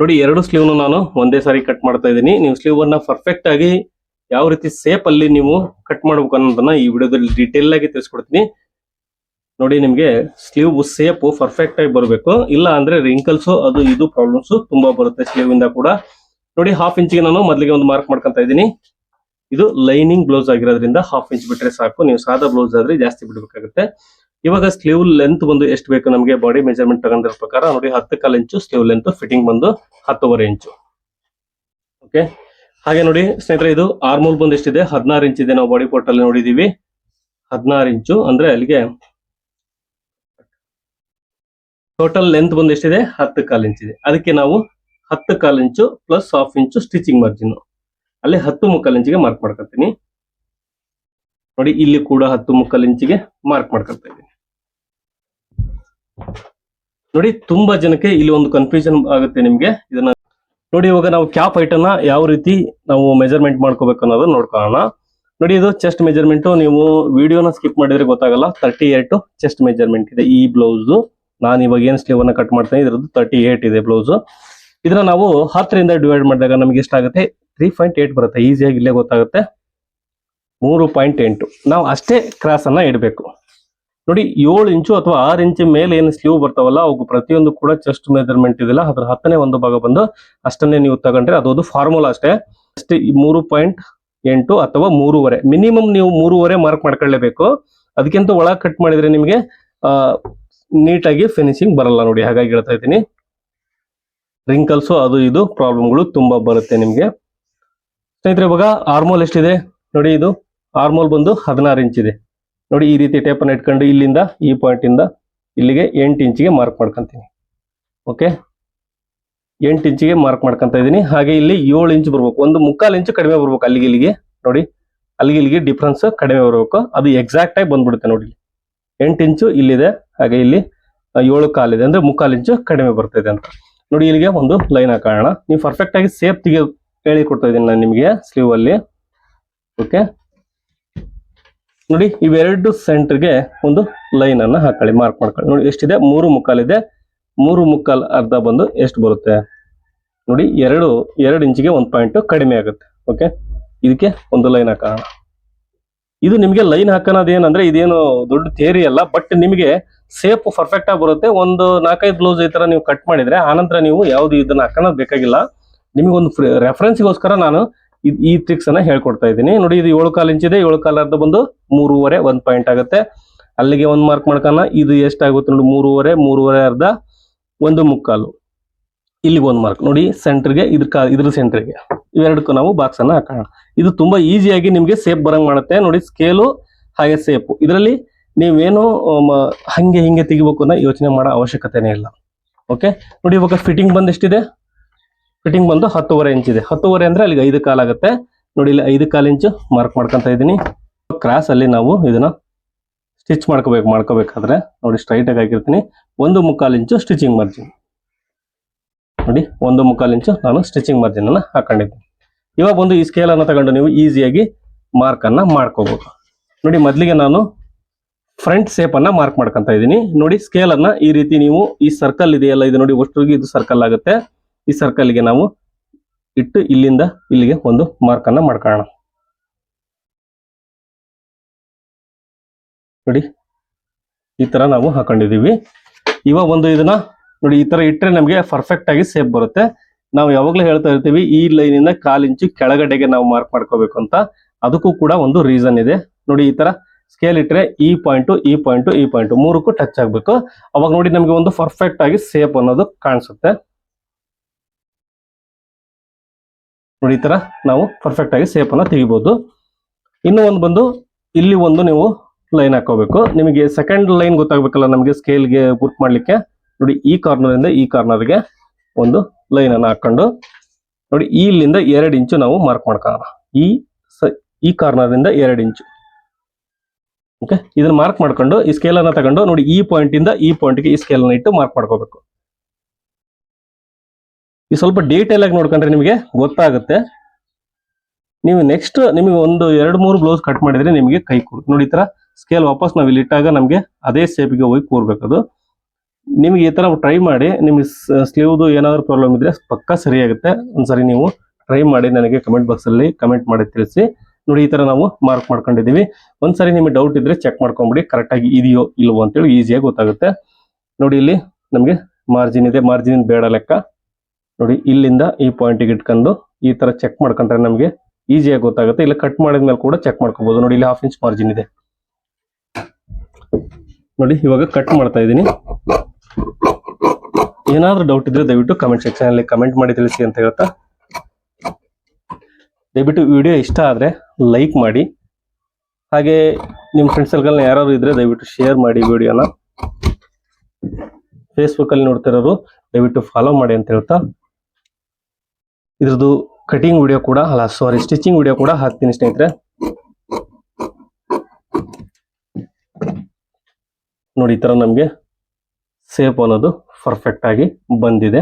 ನೋಡಿ, ಎರಡು ಸ್ಲೀವ್ನು ನಾನು ಒಂದೇ ಸಾರಿ ಕಟ್ ಮಾಡ್ತಾ ಇದ್ದೀನಿ. ನೀವು ಸ್ಲೀವ್ ಅನ್ನ ಪರ್ಫೆಕ್ಟ್ ಆಗಿ ಯಾವ ರೀತಿ ಸೇಪ್ ಅಲ್ಲಿ ನೀವು ಕಟ್ ಮಾಡ್ಬೇಕು ಅನ್ನೋದನ್ನ ಈ ವಿಡಿಯೋದಲ್ಲಿ ಡೀಟೇಲ್ ಆಗಿ ತಿಳಿಸ್ಕೊಡ್ತೀನಿ. ನೋಡಿ, ನಿಮ್ಗೆ ಸ್ಲೀವ್ ಸೇಪ್ ಪರ್ಫೆಕ್ಟ್ ಆಗಿ ಬರಬೇಕು, ಇಲ್ಲ ಅಂದ್ರೆ ರಿಂಕಲ್ಸ್ ಅದು ಇದು ಪ್ರಾಬ್ಲಮ್ಸ್ ತುಂಬಾ ಬರುತ್ತೆ ಸ್ಲೀವ್ ಇಂದ ಕೂಡ. ನೋಡಿ, ಹಾಫ್ ಇಂಚಿಗೆ ನಾನು ಮೊದಲಿಗೆ ಒಂದು ಮಾರ್ಕ್ ಮಾಡ್ಕೊಂತ ಇದ್ದೀನಿ. ಇದು ಲೈನಿಂಗ್ ಬ್ಲೌಸ್ ಆಗಿರೋದ್ರಿಂದ ಹಾಫ್ ಇಂಚ್ ಬಿಟ್ರೆ ಸಾಕು. ನೀವು ಸಾದಾ ಬ್ಲೌಸ್ ಆದ್ರೆ ಜಾಸ್ತಿ ಬಿಡಬೇಕಾಗುತ್ತೆ. ಇವಾಗ ಸ್ಲೀವ್ ಲೆಂತ್ ಬಂದು ಎಷ್ಟು ಬೇಕು ನಮಗೆ ಬಾಡಿ ಮೆಜರ್ಮೆಂಟ್ ತಗೊಂಡಿರೋ ಪ್ರಕಾರ ನೋಡಿ 10 ಇಂಚು ಸ್ಲೀವ್ ಲೆಂತ್, ಫಿಟ್ಟಿಂಗ್ ಬಂದು 10.5 ಇಂಚು. ಓಕೆ, ಹಾಗೆ ನೋಡಿ ಸ್ನೇಹಿತರೆ, ಇದು ಆರ್ಮೋಲ್ ಬಂದು ಎಷ್ಟಿದೆ 16 ಇಂಚ್ ಇದೆ. ನಾವು ಬಾಡಿ ಪಾರ್ಟ್ ಅಲ್ಲಿ ನೋಡಿದೀವಿ 16 ಇಂಚು ಅಂದ್ರೆ ಅಲ್ಲಿಗೆ ಟೋಟಲ್ ಲೆಂತ್ ಬಂದು ಎಷ್ಟಿದೆ 10 ಇಂಚ್ ಇದೆ. ಅದಕ್ಕೆ ನಾವು 10 ಇಂಚು ಪ್ಲಸ್ ಹಾಫ್ ಇಂಚು ಸ್ಟಿಚಿಂಗ್ ಮಾರ್ಜಿನ್ ಅಲ್ಲಿ 10 ಇಂಚಿಗೆ ಮಾರ್ಕ್ ಮಾಡ್ಕೊತೀನಿ. ನೋಡಿ, ಇಲ್ಲಿ ಕೂಡ 10 ಇಂಚಿಗೆ ಮಾರ್ಕ್ ಮಾಡ್ಕೊಳ್ತಾ ಇದ್ದೀನಿ. ನೋಡಿ, ತುಂಬಾ ಜನಕ್ಕೆ ಇಲ್ಲಿ ಒಂದು ಕನ್ಫ್ಯೂಷನ್ ಆಗುತ್ತೆ ನಿಮ್ಗೆ. ಇದನ್ನ ನೋಡಿ, ಇವಾಗ ನಾವು ಕ್ಯಾಪ್ ಹೈಟ್ ಅನ್ನ ಯಾವ ರೀತಿ ನಾವು ಮೆಜರ್ಮೆಂಟ್ ಮಾಡ್ಕೋಬೇಕು ಅನ್ನೋದು ನೋಡ್ಕೊಳ್ಳೋಣ. ನೋಡಿ, ಇದು ಚೆಸ್ಟ್ ಮೆಜರ್ಮೆಂಟ್. ನೀವು ವಿಡಿಯೋನ ಸ್ಕಿಪ್ ಮಾಡಿದ್ರೆ ಗೊತ್ತಾಗಲ್ಲ. 38 ಚೆಸ್ಟ್ ಮೆಜರ್ಮೆಂಟ್ ಇದೆ ಈ ಬ್ಲೌಸ್. ನಾನು ಇವಾಗ ಏನ್ ಸ್ಲೀವ್ ಅನ್ನ ಕಟ್ ಮಾಡ್ತೇನೆ ಇದ್ರದ್ದು 38 ಇದೆ ಬ್ಲೌಸ್. ಇದನ್ನ ನಾವು 10ರಿಂದ ಡಿವೈಡ್ ಮಾಡಿದಾಗ ನಮ್ಗೆ ಎಷ್ಟಾಗುತ್ತೆ 3.8 ಬರುತ್ತೆ. ಈಸಿಯಾಗಿ ಇಲ್ಲೇ ಗೊತ್ತಾಗುತ್ತೆ 3.8. ನಾವು ಅಷ್ಟೇ ಕ್ರಾಸ್ ಅನ್ನ ಇಡಬೇಕು. ನೋಡಿ, 7 ಇಂಚು ಅಥವಾ 6 ಇಂಚ್ ಮೇಲೆ ಏನು ಸ್ಲೀವ್ ಬರ್ತಾವಲ್ಲ ಅವು ಪ್ರತಿಯೊಂದು ಕೂಡ ಚೆಸ್ಟ್ ಮೆಜರ್ಮೆಂಟ್ ಇದೆಲ್ಲ ಅದ್ರ 10ನೇ ಒಂದು ಭಾಗ ಬಂದು ಅಷ್ಟನ್ನೇ ನೀವು ತಗೊಂಡ್ರೆ ಅದು ಫಾರ್ಮುಲಾ ಅಷ್ಟೇ. 3.8 ಅಥವಾ 3.5 ಮಿನಿಮಮ್ ನೀವು 3.5 ಮಾರ್ಕ್ ಮಾಡ್ಕೊಳ್ಳೇಬೇಕು. ಅದಕ್ಕಿಂತ ಒಳಗೆ ಕಟ್ ಮಾಡಿದ್ರೆ ನಿಮಗೆ ನೀಟಾಗಿ ಫಿನಿಶಿಂಗ್ ಬರಲ್ಲ. ನೋಡಿ, ಹಾಗಾಗಿ ಹೇಳ್ತಾ ಇದ್ದೀನಿ. ರಿಂಕಲ್ಸು ಅದು ಇದು ಪ್ರಾಬ್ಲಮ್ಗಳು ತುಂಬಾ ಬರುತ್ತೆ ನಿಮ್ಗೆ. ಸ್ನೇಹಿತರೆ, ಇವಾಗ ಆರ್ಮೋಲ್ ಎಷ್ಟಿದೆ ನೋಡಿ, ಇದು ಆರ್ಮೋಲ್ ಬಂದು 16 ಇಂಚ್ ಇದೆ. ನೋಡಿ, ಈ ರೀತಿ ಟೇಪ್ ಅನ್ನು ಇಟ್ಕೊಂಡು ಇಲ್ಲಿಂದ ಈ ಪಾಯಿಂಟ್ ಇಂದ ಇಲ್ಲಿಗೆ 8 ಇಂಚಿಗೆ ಮಾರ್ಕ್ ಮಾಡ್ಕೊಂತೀನಿ. ಓಕೆ, 8 ಇಂಚಿಗೆ ಮಾರ್ಕ್ ಮಾಡ್ಕೊಂತ ಇದ್ದೀನಿ. ಹಾಗೆ ಇಲ್ಲಿ 7 ಇಂಚ್ ಬರ್ಬೇಕು, 1/4 ಇಂಚು ಕಡಿಮೆ ಬರ್ಬೇಕು. ಅಲ್ಲಿಗೆ ಇಲ್ಲಿಗೆ ನೋಡಿ, ಅಲ್ಲಿಗೆ ಇಲ್ಲಿಗೆ ಡಿಫ್ರೆನ್ಸ್ ಕಡಿಮೆ ಬರಬೇಕು. ಅದು ಎಕ್ಸಾಕ್ಟ್ ಆಗಿ ಬಂದ್ಬಿಡುತ್ತೆ. ನೋಡಿ, 8 ಇಂಚು ಇಲ್ಲಿದೆ, ಹಾಗೆ ಇಲ್ಲಿ 7.25 ಇದೆ ಅಂದ್ರೆ 1/4 ಇಂಚು ಕಡಿಮೆ ಬರ್ತಿದೆ ಅಂತ. ನೋಡಿ, ಇಲ್ಲಿಗೆ ಒಂದು ಲೈನ್ ಹಾಕೋಣ. ನೀವು ಪರ್ಫೆಕ್ಟ್ ಆಗಿ ಸೇಪ್ ತೆಗೆ ಹೇಳಿ ಕೊಡ್ತಾ ಇದ್ದೀನಿ ನಾನು ನಿಮಗೆ ಸ್ಲೀವ್ ಅಲ್ಲಿ. ಓಕೆ, ನೋಡಿ, ಇವೆರಡು ಸೆಂಟರ್ಗೆ ಒಂದು ಲೈನ್ ಅನ್ನ ಹಾಕೊಳ್ಳಿ, ಮಾರ್ಕ್ ಮಾಡ್ಕೊಳ್ಳಿ. ನೋಡಿ, ಎಷ್ಟಿದೆ 3.25 ಇದೆ. 3.25 ಅರ್ಧ ಬಂದು ಎಷ್ಟು ಬರುತ್ತೆ ನೋಡಿ, 2 ಇಂಚಿಗೆ 1 ಪಾಯಿಂಟ್ ಕಡಿಮೆ ಆಗುತ್ತೆ. ಓಕೆ, ಇದಕ್ಕೆ ಒಂದು ಲೈನ್ ಹಾಕೋಣ. ಇದು ನಿಮಗೆ ಲೈನ್ ಹಾಕೋದು ಏನಂದ್ರೆ ಇದೇನು ದೊಡ್ಡ ಥಿಯರಿ ಅಲ್ಲ, ಬಟ್ ನಿಮಗೆ ಸೇಪ್ ಪರ್ಫೆಕ್ಟ್ ಆಗಿ ಬರುತ್ತೆ. ಒಂದು 4-5 ಬ್ಲೌಸ್ ಈ ತರ ನೀವು ಕಟ್ ಮಾಡಿದ್ರೆ ಆನಂತರ ನೀವು ಯಾವ್ದು ಇದನ್ನ ಹಾಕೋದು ಬೇಕಾಗಿಲ್ಲ. ನಿಮಗೆ ಒಂದು ರೆಫರೆನ್ಸ್ಗೋಸ್ಕರ ನಾನು ಈ ಟ್ರಿಕ್ಸ್ ಅನ್ನ ಹೇಳ್ಕೊಡ್ತಾ ಇದ್ದೀನಿ. ನೋಡಿ, ಇದು 7.25 ಇಂಚ್ ಇದೆ. 7.25 ಅರ್ಧ ಬಂದು 3.5 1 ಪಾಯಿಂಟ್ ಆಗುತ್ತೆ. ಅಲ್ಲಿಗೆ ಒಂದು ಮಾರ್ಕ್ ಮಾಡ್ಕೋಣ. ಇದು ಎಷ್ಟಾಗುತ್ತೆ ನೋಡಿ, 3.5 ಅರ್ಧ 1.25. ಇಲ್ಲಿಗೆ ಒಂದು ಮಾರ್ಕ್ ನೋಡಿ, ಸೆಂಟರ್ಗೆ ಇದ್ರ ಸೆಂಟರ್ಗೆ ಇವೆರಡಕ್ಕೂ ನಾವು ಬಾಕ್ಸ್ ಅನ್ನ ಹಾಕೋಣ. ಇದು ತುಂಬಾ ಈಸಿಯಾಗಿ ನಿಮ್ಗೆ ಸೇಪ್ ಬರಂಗ್ ಮಾಡುತ್ತೆ. ನೋಡಿ, ಸ್ಕೇಲು ಹಾಗೆ ಸೇಪ್ ಇದರಲ್ಲಿ ನೀವೇನು ಹಂಗೆ ಹಿಂಗೆ ತೆಗಿಬೇಕು ಅನ್ನೋ ಯೋಚನೆ ಮಾಡೋ ಅವಶ್ಯಕತೆನೇ ಇಲ್ಲ. ಓಕೆ, ನೋಡಿ, ಇವಾಗ ಫಿಟ್ಟಿಂಗ್ ಬಂದು ಎಷ್ಟಿದೆ, ಫಿಟ್ಟಿಂಗ್ ಬಂದು 10.5 ಇಂಚ್ ಇದೆ. 10.5 ಅಂದ್ರೆ ಅಲ್ಲಿಗೆ 5.25 ಆಗುತ್ತೆ. ನೋಡಿ, ಇಲ್ಲಿ 5.25 ಇಂಚು ಮಾರ್ಕ್ ಮಾಡ್ಕೊಂತ ಇದ್ದೀನಿ. ಕ್ರಾಸ್ ಅಲ್ಲಿ ನಾವು ಇದನ್ನ ಸ್ಟಿಚ್ ಮಾಡ್ಕೋಬೇಕಾದ್ರೆ ನೋಡಿ, ಸ್ಟ್ರೈಟ್ ಆಗಿ ಹಾಕಿರ್ತೀನಿ. 1.25 ಇಂಚು ಸ್ಟಿಚಿಂಗ್ ಮಾರ್ಜಿನ್. ನೋಡಿ, 1.25 ಇಂಚು ನಾನು ಸ್ಟಿಚಿಂಗ್ ಮಾರ್ಜಿನ್ ಅನ್ನ ಹಾಕೊಂಡಿದ್ದೀನಿ. ಇವಾಗ ಒಂದು ಈ ಸ್ಕೇಲ್ ಅನ್ನ ತಗೊಂಡು ನೀವು ಈಸಿಯಾಗಿ ಮಾರ್ಕ್ ಅನ್ನ ಮಾಡ್ಕೋಬಹುದು. ನೋಡಿ, ಮೊದಲಿಗೆ ನಾನು ಫ್ರಂಟ್ ಸೇಪ್ ಅನ್ನ ಮಾರ್ಕ್ ಮಾಡ್ಕೊಂತ ಇದ್ದೀನಿ. ನೋಡಿ, ಸ್ಕೇಲ್ ಅನ್ನ ಈ ರೀತಿ ನೀವು ಈ ಸರ್ಕಲ್ ಇದೆಯಲ್ಲ, ಇದು ನೋಡಿ ಒಟ್ಟಿಗೆ ಇದು ಸರ್ಕಲ್ ಆಗುತ್ತೆ. ಈ ಸರ್ಕಲ್ಗೆ ನಾವು ಇಟ್ಟು ಇಲ್ಲಿಂದ ಇಲ್ಲಿಗೆ ಒಂದು ಮಾರ್ಕ್ ಅನ್ನ ಮಾಡ್ಕೊಳ್ಳೋಣ. ನೋಡಿ, ಈ ತರ ನಾವು ಹಾಕೊಂಡಿದೀವಿ. ಇವಾಗ ಒಂದು ಇದನ್ನ ನೋಡಿ, ಈ ತರ ಇಟ್ಟರೆ ನಮಗೆ ಪರ್ಫೆಕ್ಟ್ ಆಗಿ ಸೇಪ್ ಬರುತ್ತೆ. ನಾವು ಯಾವಾಗ್ಲೂ ಹೇಳ್ತಾ ಇರ್ತೀವಿ ಈ ಲೈನ್ ಇಂದ 1/4 ಇಂಚು ಕೆಳಗಡೆಗೆ ನಾವು ಮಾರ್ಕ್ ಮಾಡ್ಕೋಬೇಕು ಅಂತ. ಅದಕ್ಕೂ ಕೂಡ ಒಂದು ರೀಸನ್ ಇದೆ. ನೋಡಿ, ಈ ತರ ಸ್ಕೇಲ್ ಇಟ್ಟರೆ ಈ ಪಾಯಿಂಟ್ ಮೂರಕ್ಕೂ ಟಚ್ ಆಗ್ಬೇಕು. ಅವಾಗ ನೋಡಿ ನಮಗೆ ಒಂದು ಪರ್ಫೆಕ್ಟ್ ಆಗಿ ಸೇಪ್ ಅನ್ನೋದು ಕಾಣಿಸುತ್ತೆ. ನೋಡಿ, ಈ ತರ ನಾವು ಪರ್ಫೆಕ್ಟ್ ಆಗಿ ಸೇಪ್ ಅನ್ನ ತೆಗಿಬಹುದು. ಇನ್ನು ಒಂದು ಬಂದು ಇಲ್ಲಿ ಒಂದು ನೀವು ಲೈನ್ ಹಾಕೋಬೇಕು. ನಿಮಗೆ ಸೆಕೆಂಡ್ ಲೈನ್ ಗೊತ್ತಾಗಬೇಕಲ್ಲ ನಮಗೆ ಸ್ಕೇಲ್ಗೆ ಗುರ್ತ್ ಮಾಡ್ಲಿಕ್ಕೆ. ನೋಡಿ, ಈ ಕಾರ್ನರ್ ಇಂದ ಈ ಕಾರ್ನರ್ಗೆ ಒಂದು ಲೈನ್ ಅನ್ನ ಹಾಕೊಂಡು ನೋಡಿ, ಇಲ್ಲಿಂದ 2 ಇಂಚು ನಾವು ಮಾರ್ಕ್ ಮಾಡ್ಕೊಳ್ಳೋಣ. ಈ ಕಾರ್ನರ್ ಇಂದ 2 ಇಂಚು. ಓಕೆ, ಇದನ್ನ ಮಾರ್ಕ್ ಮಾಡ್ಕೊಂಡು ಈ ಸ್ಕೇಲ್ ಅನ್ನ ತಗೊಂಡು ನೋಡಿ, ಈ ಪಾಯಿಂಟ್ ಇಂದ ಈ ಪಾಯಿಂಟ್ಗೆ ಈ ಸ್ಕೇಲ್ ಅನ್ನ ಇಟ್ಟು ಮಾರ್ಕ್ ಮಾಡ್ಕೋಬೇಕು. ಈ ಸ್ವಲ್ಪ ಡೀಟೇಲ್ ಆಗಿ ನೋಡ್ಕೊಂಡ್ರೆ ನಿಮಗೆ ಗೊತ್ತಾಗುತ್ತೆ. ನೀವು ನೆಕ್ಸ್ಟ್ ನಿಮಗೆ ಒಂದು 2-3 ಬ್ಲೌಸ್ ಕಟ್ ಮಾಡಿದ್ರೆ ನಿಮಗೆ ಕೈ ಕೂರ್ ನೋಡಿ, ಈ ತರ ಸ್ಕೇಲ್ ವಾಪಸ್ ನಾವು ಇಲ್ಲಿ ಇಟ್ಟಾಗ ನಮಗೆ ಅದೇ ಸೇಪ್ಗೆ ಹೋಗಿ ಕೂರ್ಬೇಕದು. ನಿಮ್ಗೆ ಈ ತರ ಟ್ರೈ ಮಾಡಿ, ನಿಮ್ಗೆ ಸ್ಲೀವ್ದು ಏನಾದ್ರು ಪ್ರಾಬ್ಲಮ್ ಇದ್ರೆ ಪಕ್ಕಾ ಸರಿಯಾಗುತ್ತೆ. ಒಂದ್ಸರಿ ನೀವು ಟ್ರೈ ಮಾಡಿ ನನಗೆ ಕಮೆಂಟ್ ಬಾಕ್ಸ್ ಅಲ್ಲಿ ಕಮೆಂಟ್ ಮಾಡಿ ತಿಳಿಸಿ. ನೋಡಿ, ಈ ತರ ನಾವು ಮಾರ್ಕ್ ಮಾಡ್ಕೊಂಡಿದೀವಿ. ಒಂದ್ಸರಿ ನಿಮಗೆ ಡೌಟ್ ಇದ್ರೆ ಚೆಕ್ ಮಾಡ್ಕೊಂಬಿಡಿ, ಕರೆಕ್ಟ್ ಆಗಿ ಇದೆಯೋ ಇಲ್ವೋ ಅಂತೇಳಿ ಈಸಿಯಾಗಿ ಗೊತ್ತಾಗುತ್ತೆ. ನೋಡಿ, ಇಲ್ಲಿ ನಮಗೆ ಮಾರ್ಜಿನ್ ಇದೆ, ಮಾರ್ಜಿನ್ ಬೇಡ ಲೆಕ್ಕ. ನೋಡಿ, ಇಲ್ಲಿಂದ ಈ ಪಾಯಿಂಟಿಗೆ ಇಟ್ಕೊಂಡು ಈ ತರ ಚೆಕ್ ಮಾಡ್ಕೊಂಡ್ರೆ ನಮಗೆ ಈಸಿಯಾಗಿ ಗೊತ್ತಾಗುತ್ತೆ. ಇಲ್ಲ ಕಟ್ ಮಾಡಿದ್ಮೇಲೆ ಕೂಡ ಚೆಕ್ ಮಾಡ್ಕೋಬಹುದು. ನೋಡಿ, ಇಲ್ಲಿ 1/2 ಇಂಚ್ ಮಾರ್ಜಿನ್ ಇದೆ. ನೋಡಿ, ಇವಾಗ ಕಟ್ ಮಾಡ್ತಾ ಇದ್ದೀನಿ. ಏನಾದ್ರೂ ಡೌಟ್ ಇದ್ರೆ ದಯವಿಟ್ಟು ಕಮೆಂಟ್ ಸೆಕ್ಷನ್ ಅಲ್ಲಿ ಕಮೆಂಟ್ ಮಾಡಿ ತಿಳಿಸಿ ಅಂತ ಹೇಳ್ತಾ, ದಯವಿಟ್ಟು ವಿಡಿಯೋ ಇಷ್ಟ ಆದ್ರೆ ಲೈಕ್ ಮಾಡಿ. ಹಾಗೆ ನಿಮ್ಮ ಫ್ರೆಂಡ್ಸ್ ಸರ್ಕಲ್ ಯಾರಾದ್ರು ಇದ್ರೆ ದಯವಿಟ್ಟು ಶೇರ್ ಮಾಡಿ ವಿಡಿಯೋನ. ಫೇಸ್ಬುಕ್ ಅಲ್ಲಿ ನೋಡ್ತಿರೋರು ದಯವಿಟ್ಟು ಫಾಲೋ ಮಾಡಿ ಅಂತ ಹೇಳ್ತಾ, ಇದ್ರದ್ದು ಕಟಿಂಗ್ ವಿಡಿಯೋ ಕೂಡ ಸ್ಟಿಚಿಂಗ್ ವಿಡಿಯೋ ಕೂಡ ಹಾಕ್ತೀನಿ ಸ್ನೇಹಿತರೆ. ನೋಡಿ, ಈ ತರ ನಮ್ಗೆ ಸೇಪ್ ಅನ್ನೋದು ಪರ್ಫೆಕ್ಟ್ ಆಗಿ ಬಂದಿದೆ.